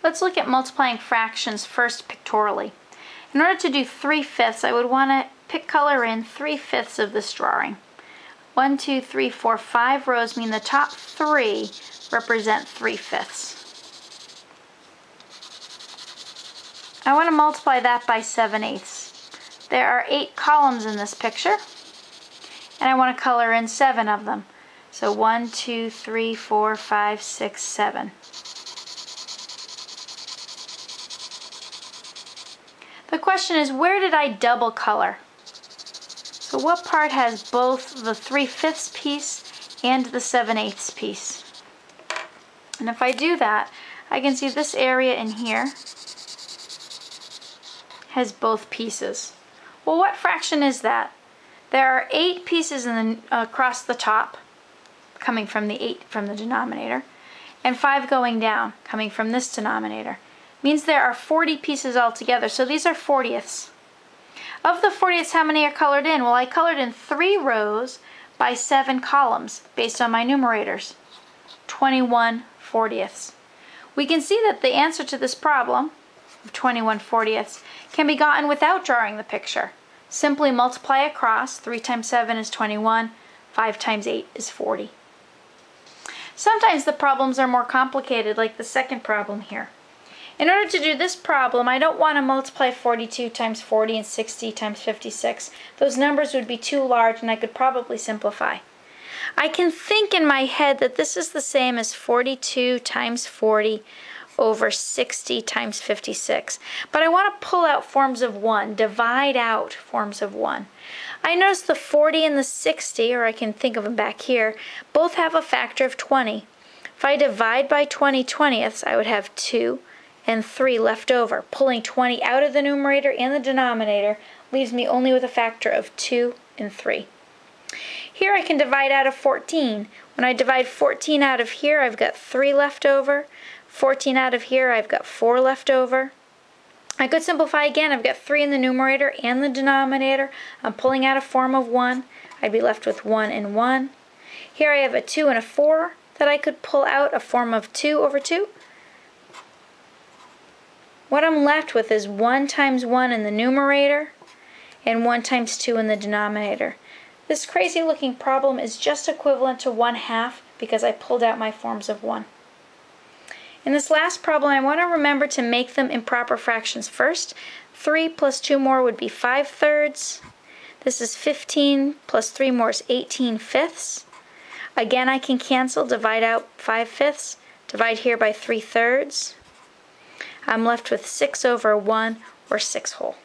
Let's look at multiplying fractions first pictorially. In order to do 3/5, I would want to pick color in 3/5 of this drawing. 1, 2, 3, 4, 5 rows mean the top 3 represent 3/5. I want to multiply that by 7/8. There are 8 columns in this picture, and I want to color in 7 of them. So 1, 2, 3, 4, 5, 6, 7. The question is, where did I double color? So what part has both the 3/5 piece and the 7/8 piece? And if I do that, I can see this area in here has both pieces. Well, what fraction is that? There are 8 pieces across the top, coming from the 8 from the denominator, and 5 going down, coming from this denominator. Means there are 40 pieces altogether, so these are 40ths. Of the 40ths, how many are colored in? Well, I colored in 3 rows by 7 columns, based on my numerators. 21 40ths. We can see that the answer to this problem, of 21 40ths, can be gotten without drawing the picture. Simply multiply across. 3 times 7 is 21, 5 times 8 is 40. Sometimes the problems are more complicated, like the second problem here. In order to do this problem, I don't want to multiply 42 times 40 and 60 times 56. Those numbers would be too large and I could probably simplify. I can think in my head that this is the same as 42 times 40 over 60 times 56. But I want to pull out forms of 1, divide out forms of 1. I notice the 40 and the 60, or I can think of them back here, both have a factor of 20. If I divide by 20 20ths, I would have 2 and 3 left over. Pulling 20 out of the numerator and the denominator leaves me only with a factor of 2 and 3. Here I can divide out of 14. When I divide 14 out of here, I've got 3 left over. 14 out of here, I've got 4 left over. I could simplify again. I've got 3 in the numerator and the denominator. I'm pulling out a form of 1. I'd be left with 1 and 1. Here I have a 2 and a 4 that I could pull out, a form of 2 over 2. What I'm left with is 1 times 1 in the numerator and 1 times 2 in the denominator. This crazy looking problem is just equivalent to 1/2 because I pulled out my forms of 1. In this last problem, I want to remember to make them in proper fractions first. 3 plus 2 more would be 5/3. This is 15 plus 3 more is 18/5. Again, I can cancel, divide out 5/5, divide here by 3/3. I'm left with 6 over 1, or 6 whole.